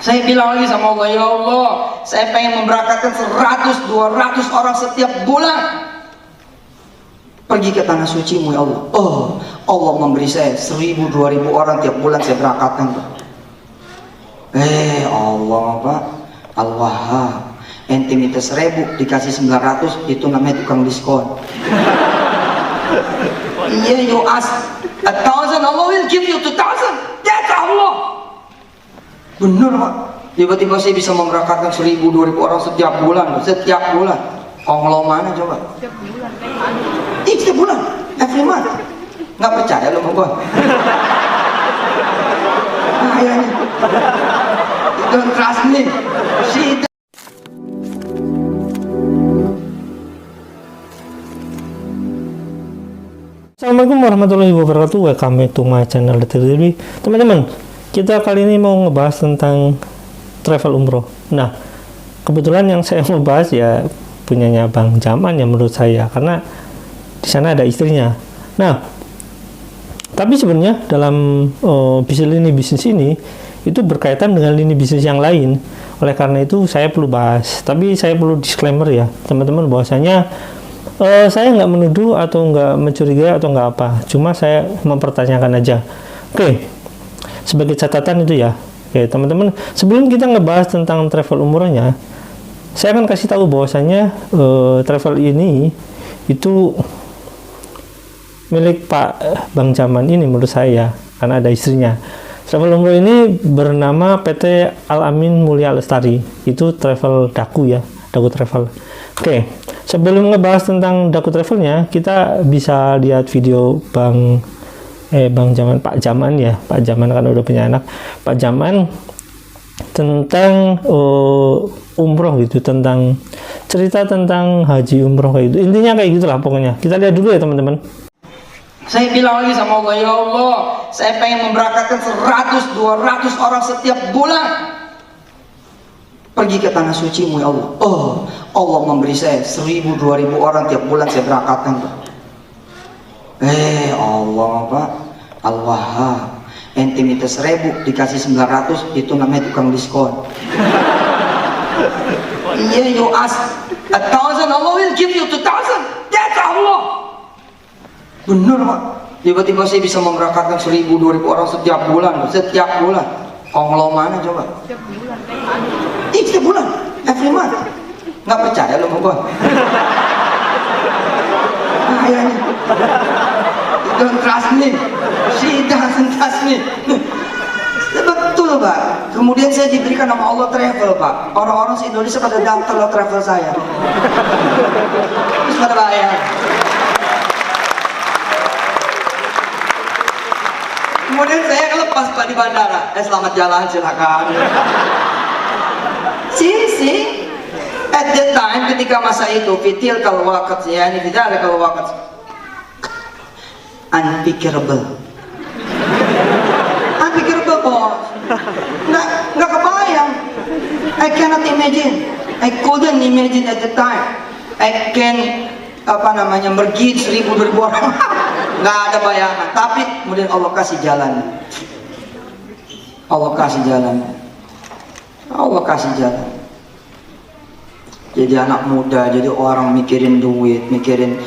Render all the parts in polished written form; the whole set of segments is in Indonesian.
Saya bilang lagi sama Allah, ya Allah, saya pengen memberangkatkan 100-200 orang setiap bulan pergi ke tanah suci-Mu ya Allah. Oh, Allah memberi saya 1000-2000 orang tiap bulan saya berangkatkan. Allah Pak, Al-Wahhab, ente minta 1000 dikasih 900, itu namanya tukang diskon. Iya, you ask 1,000, Allah will give you 2,000. That's Allah. Bener Pak, tiba-tiba saya bisa memberangkatkan 1000-2000 orang setiap bulan. Onglo mana coba? Setiap bulan. Setiap bulan, every month. Nggak percaya lo sama gua? Kayaknya. Don't trust me. Assalamualaikum warahmatullahi wabarakatuh. Welcome back to my channel TV. Teman-teman, kita kali ini mau ngebahas tentang travel umroh. Nah, kebetulan yang saya mau bahas ya punyanya Bang Jaman ya menurut saya, karena di sana ada istrinya. Nah, tapi sebenarnya dalam bisnis ini itu berkaitan dengan lini bisnis yang lain. Oleh karena itu saya perlu bahas. Tapi saya perlu disclaimer ya, teman-teman, bahwasanya saya nggak menuduh atau nggak mencurigai atau nggak apa. Cuma saya mempertanyakan aja. Oke. Sebagai catatan itu ya. Oke, teman-teman, sebelum kita ngebahas tentang travel umrohnya, saya akan kasih tahu bahwasanya travel ini itu milik Pak Bang Jaman ini menurut saya, karena ada istrinya. Travel umroh ini bernama PT Al-Amin Mulia Lestari. Itu travel Daku ya, Daku Travel. Oke, sebelum ngebahas tentang Daku Travelnya, kita bisa lihat video Bang Jaman, Pak Jaman ya, Pak Jaman kan udah punya anak, Pak Jaman, tentang umroh gitu, tentang cerita tentang haji umroh kayak gitu. Intinya kayak gitulah pokoknya. Kita lihat dulu ya teman-teman. Saya bilang lagi sama Allah, ya Allah, saya pengen memberangkatkan 100-200 orang setiap bulan pergi ke tanah suci-Mu ya Allah. Oh, Allah memberi saya 1000-2000 orang tiap bulan saya berangkatkan. Allah Pak, Al-Wahhab, ente minta 1000 dikasih 900, itu namanya tukang diskon. Iya, you ask 1,000, Allah will give you 2,000. That's Allah. Bener Pak, tiba-tiba saya bisa memberangkatkan 1000-2000 orang setiap bulan. Onglo mana coba? Setiap bulan. Setiap bulan, every month. Nggak percaya lo sama gua? Kayaknya. Don't trust me. She doesn't trust me. Betul Pak. Kemudian saya diberikan nama Allah travel Pak. Orang-orang se-Indonesia pada daftar lo travel saya. Terus pada bayar. Kemudian saya lepas Pak di bandara. Selamat jalan, silakan. See. At that time, ketika masa itu, fitil kalau waqt ya, ini tidak ada kalau waqt. Unpickerable bos. Nggak kebayang. I cannot imagine. I couldn't imagine at the time. I can mergi 1000-2000 orang. Nggak ada bayangan. Tapi kemudian Allah kasih jalan. Jadi anak muda, jadi orang mikirin duit, mikirin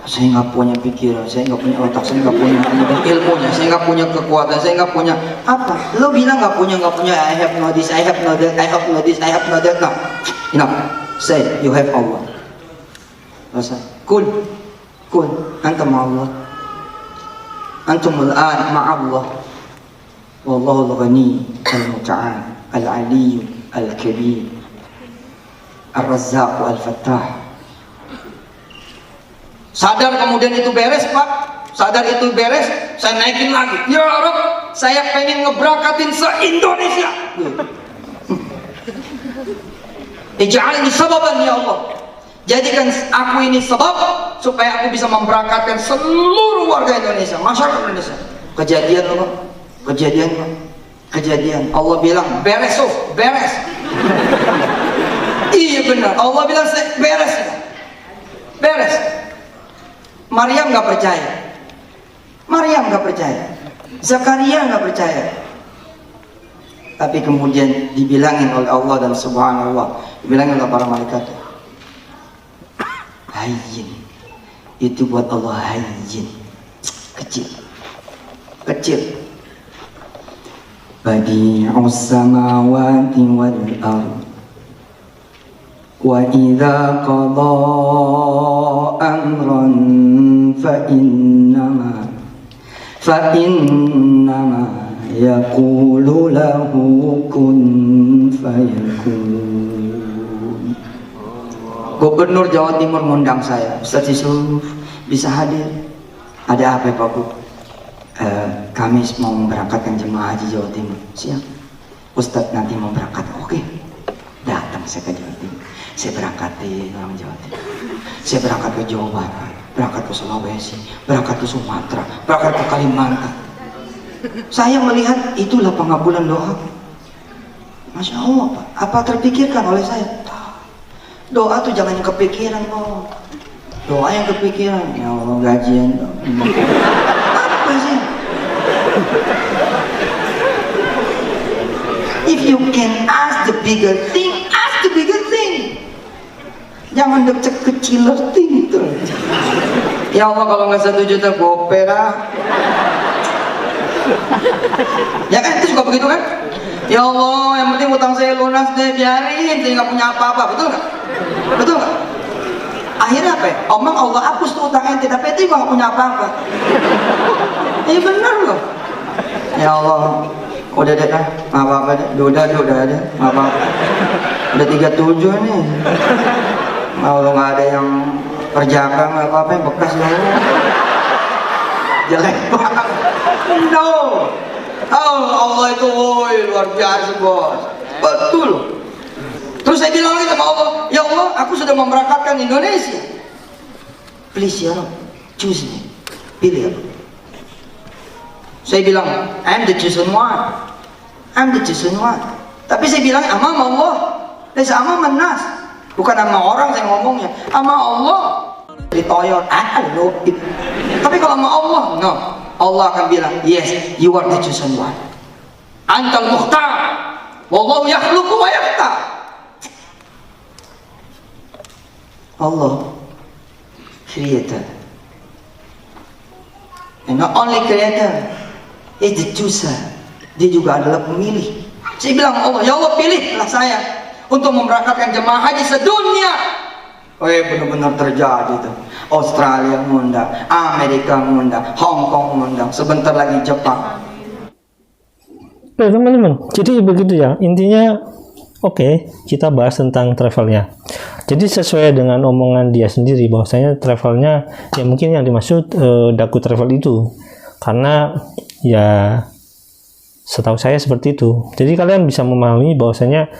saya nggak punya pikiran, saya nggak punya otak, saya nggak punya ilmunya, saya nggak punya kekuatan, saya nggak punya apa? Lo bilang nggak punya, I have no this, I have no that, I have no this, I have no that. No, enough. Say you have Allah. Rasa kun, antum Allah, antum al-an ma'allah. Wallahu al-ghani al-muta'al al-ali al-kabir al-razzaq al-fattah. Sadar kemudian itu beres Pak, saya naikin lagi. Ya Rabb, saya pengen ngeberangkatin se-Indonesia. Ij'alni sababan ya Allah. Jadikan aku ini sebab supaya aku bisa memberangkatkan seluruh warga Indonesia, masyarakat Indonesia. Kejadian Pak. Allah bilang beres. Iya benar. Allah bilang beres. Maryam nggak percaya. Zakaria nggak percaya. tapi kemudian dibilangin oleh Allah dan subhanallah, dibilangin oleh para malaikat, hayyin. Itu buat Allah hayyin, kecil, kecil. Badi'us samawati wal ardh wa idza qada amran fa innama yaqulu lahu kun fayakun. Gubernur Jawa Timur ngundang saya, Ustaz Yusuf bisa hadir? Ada apa Pak Bu? Kami mau memberangkatkan jemaah haji Jawa Timur. Siap. Ustaz nanti mau berangkat. Oke. Datang saya ke Jawa Timur. Saya berangkatin orang Jawa Timur. Saya berangkat ke Jawa Barat, berangkat ke Sulawesi, berangkat ke Sumatera, berangkat ke Kalimantan. Saya melihat itulah pengabulan doa. Masya Allah Pak. Apa terpikirkan oleh saya? Doa tuh jangan yang kepikiran Pak. Doa yang kepikiran. Ya Allah gajian. Apa sih? If you can ask the bigger thing, ask the bigger thing. Jangan deket keciler thing terus. Ya Allah kalau nggak 1 juta gope lah. Ya kan itu juga begitu kan? Ya Allah yang penting utang saya lunas deh, biarin saya nggak punya apa-apa, betul nggak? Betul nggak? Akhirnya apa ya? Omong Allah hapus tuh utang ente, tapi ente nggak punya apa-apa. Iya benar loh. Ya Allah, udah deh kan, nggak apa-apa deh, udah ada, nggak apa-apa. Udah 37 nih. Kalau nggak ada yang perjaka nggak apa-apa, yang bekas ya. Jelek banget. No. Oh Allah itu luar biasa bos. Betul. Terus saya bilang lagi sama Allah, ya Allah, aku sudah memberangkatkan Indonesia. Please ya Allah, choose me. Pilih aku. Saya bilang, I'm the chosen one. I'm the chosen one. Tapi saya bilang, amam Allah. Lesa amam manas. Bukan sama orang saya ngomongnya, sama Allah. Ditoyor, tapi kalau sama Allah, no. Allah akan bilang, yes, you are the chosen one. Antal mukhtar. Wallahu yakhluqu wa yakhtar. Allah creator, and not only creator, is the chooser. Dia juga adalah pemilih. Saya bilang Allah, ya Allah pilihlah saya untuk memberangkatkan jemaah haji sedunia. Benar-benar terjadi tuh. Australia ngundang, Amerika ngundang, Hong Kong ngundang, sebentar lagi Jepang. Teman-teman, jadi begitu ya. Intinya, oke, kita bahas tentang travelnya. Jadi sesuai dengan omongan dia sendiri, bahwasanya travelnya ya mungkin yang dimaksud Daku Travel itu, karena ya setahu saya seperti itu. Jadi kalian bisa memahami bahwasanya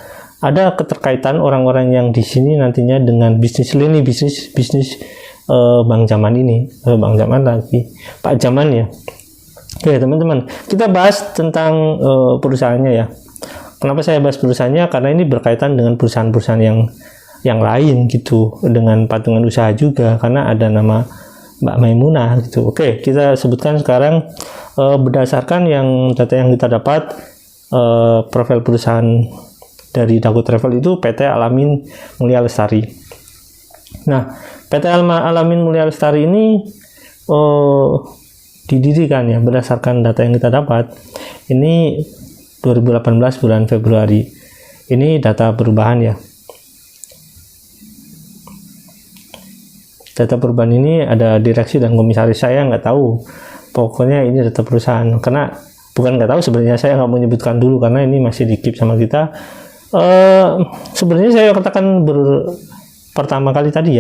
ada keterkaitan orang-orang yang di sini nantinya dengan lini bisnis Bang Jaman ini, Bang Jaman lagi, Pak Jaman ya. Oke teman-teman, kita bahas tentang perusahaannya ya. Kenapa saya bahas perusahaannya? Karena ini berkaitan dengan perusahaan-perusahaan yang lain gitu, dengan patungan usaha juga, karena ada nama Mbak Maimunah gitu. Oke, kita sebutkan sekarang berdasarkan yang data yang kita dapat, profil perusahaan dari Daku Travel itu PT Alamin Mulia Lestari. Nah, PT Alamin Mulia Lestari ini didirikan ya berdasarkan data yang kita dapat. Ini 2018 bulan Februari. Ini data perubahan ya. Data perubahan ini ada direksi dan komisaris, saya nggak tahu. Pokoknya ini data perusahaan. Karena bukan nggak tahu, sebenarnya saya nggak mau menyebutkan dulu karena ini masih di-keep sama kita. Sebenarnya saya katakan pertama kali tadi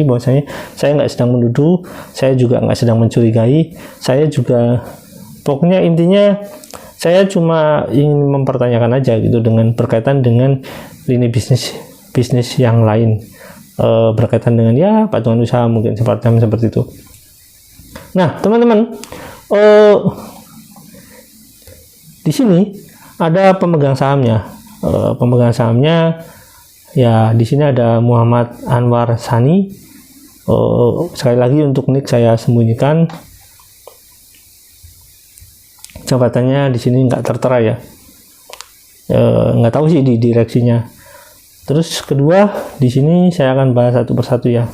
bahwasanya saya nggak sedang menuduh, saya juga nggak sedang mencurigai, saya juga pokoknya intinya saya cuma ingin mempertanyakan aja gitu dengan berkaitan dengan lini bisnis yang lain, berkaitan dengan ya patungan usaha mungkin seperti itu. Nah teman-teman, di sini ada pemegang sahamnya. Pemegang sahamnya ya di sini ada Muhammad Anwar Sani. Sekali lagi untuk nick saya sembunyikan. Jabatannya di sini nggak tertera ya. Nggak tahu sih di direksinya. Terus kedua, di sini saya akan bahas satu persatu ya.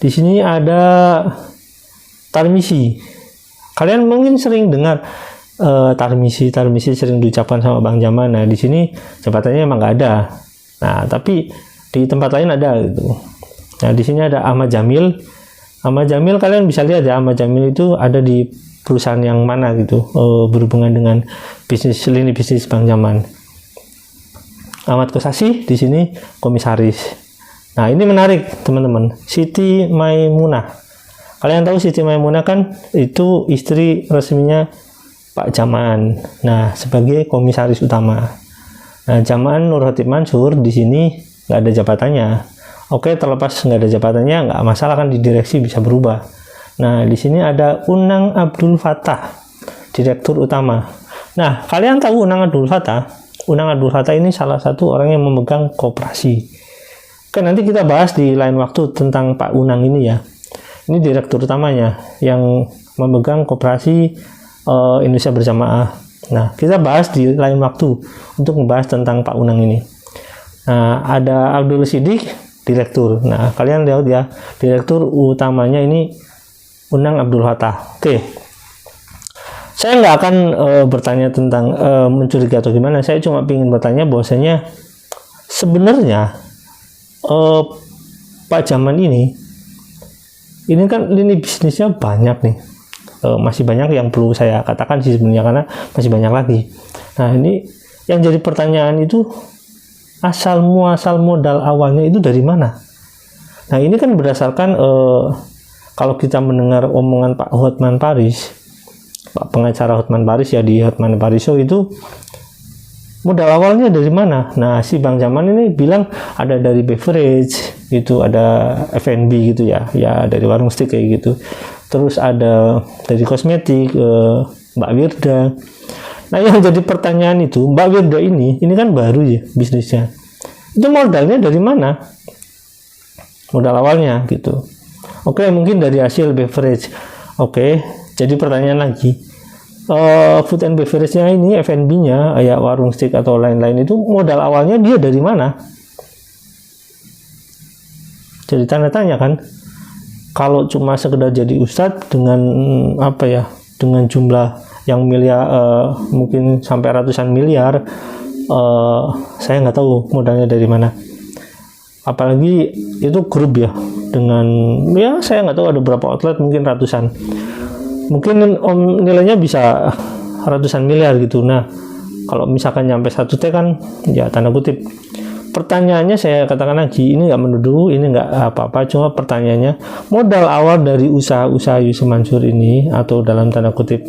Di sini ada Tarmisi. Kalian mungkin sering dengar Tarmisi sering diucapkan sama Bang Jaman. Nah, di sini jabatannya emang nggak ada. Nah, tapi di tempat lain ada gitu. Nah, di sini ada Ahmad Jamil. Ahmad Jamil, kalian bisa lihat ya, Ahmad Jamil itu ada di perusahaan yang mana gitu, berhubungan dengan lini bisnis Bang Jaman. Ahmad Kosasi di sini komisaris. Nah, ini menarik teman-teman. Siti Maimunah. Kalian tahu Siti Maimunah kan itu istri resminya Pak Jaman. Nah, sebagai komisaris utama. Nah, Jaman Nur Khatib Mansur di sini nggak ada jabatannya. Oke, terlepas nggak ada jabatannya, nggak masalah kan, di direksi bisa berubah. Nah, di sini ada Unang Abdul Fattah, direktur utama. Nah, kalian tahu Unang Abdul Fattah? Unang Abdul Fattah ini salah satu orang yang memegang koperasi. Oke, nanti kita bahas di lain waktu tentang Pak Unang ini ya. Ini direktur utamanya yang memegang koperasi Indonesia Berjamaah. Nah, kita bahas di lain waktu untuk membahas tentang Pak Unang ini. Nah, ada Abdul Siddiq, direktur. Nah, kalian lihat ya, direktur utamanya ini Unang Abdul Fattah. Oke. Saya nggak akan bertanya tentang mencurigai atau gimana. Saya cuma ingin bertanya bahwasanya sebenarnya Pak Jaman ini kan lini bisnisnya banyak nih. Masih banyak yang perlu saya katakan sih sebenarnya, karena masih banyak lagi. Nah, ini yang jadi pertanyaan itu, asal muasal modal awalnya itu dari mana? Nah, ini kan berdasarkan kalau kita mendengar omongan Pak Hotman Paris, Pak pengacara Hotman Paris ya, di Hotman Paris Show itu, modal awalnya dari mana? Nah, si Bang Jaman ini bilang ada dari beverage gitu, ada F&B gitu ya, dari warung steak kayak gitu. Terus ada dari kosmetik, Mbak Wirda. Nah, yang jadi pertanyaan itu, Mbak Wirda ini kan baru ya bisnisnya. Itu modalnya dari mana? Modal awalnya gitu. Oke, mungkin dari hasil beverage. Oke, jadi pertanyaan lagi. Food and beverage-nya ini, F&B-nya, kayak warung steak atau lain-lain itu, modal awalnya dia dari mana? Jadi tanda tanya kan? Kalau cuma sekedar jadi ustadz dengan dengan jumlah yang miliar, mungkin sampai ratusan miliar, saya nggak tahu modalnya dari mana. Apalagi itu grup ya, dengan ya saya nggak tahu ada berapa outlet, mungkin ratusan, mungkin nilainya bisa ratusan miliar gitu. Nah, kalau misalkan nyampe 1T kan ya tanda kutip. Pertanyaannya saya katakan lagi, ini nggak menuduh, ini nggak apa-apa, cuma pertanyaannya, modal awal dari usaha-usaha Yusuf Mansur ini, atau dalam tanda kutip,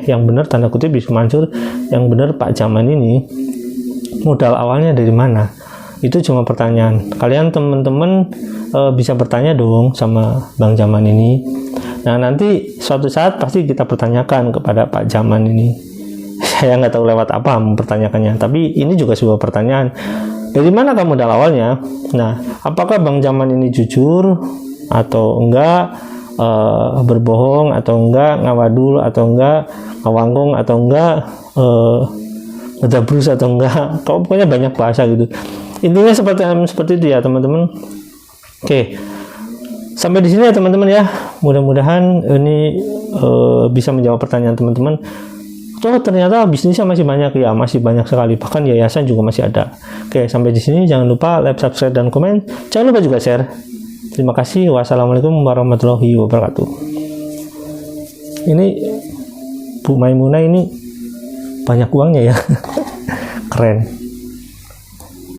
yang benar tanda kutip Yusuf Mansur, yang benar Pak Jaman ini, modal awalnya dari mana? Itu cuma pertanyaan. Kalian teman-teman bisa bertanya dong sama Bang Jaman ini. Nah, nanti suatu saat pasti kita pertanyakan kepada Pak Jaman ini. Saya nggak tahu lewat apa mempertanyakannya, tapi ini juga sebuah pertanyaan. Dari mana kamu modal awalnya? Nah, apakah Bang Jaman ini jujur atau enggak, berbohong atau enggak, ngawadul atau enggak, ngawangkong atau enggak, ngedabrus atau enggak? Pokoknya banyak bahasa gitu. Intinya seperti itu ya teman-teman. Oke, sampai di sini ya teman-teman ya. Mudah-mudahan ini bisa menjawab pertanyaan teman-teman. Oh, ternyata bisnisnya masih banyak ya, masih banyak sekali, bahkan yayasan juga masih ada. Oke, sampai di sini jangan lupa like, subscribe, dan komen. Jangan lupa juga share. Terima kasih. Wassalamualaikum warahmatullahi wabarakatuh. Ini Bu Maimunah ini banyak uangnya ya. Keren.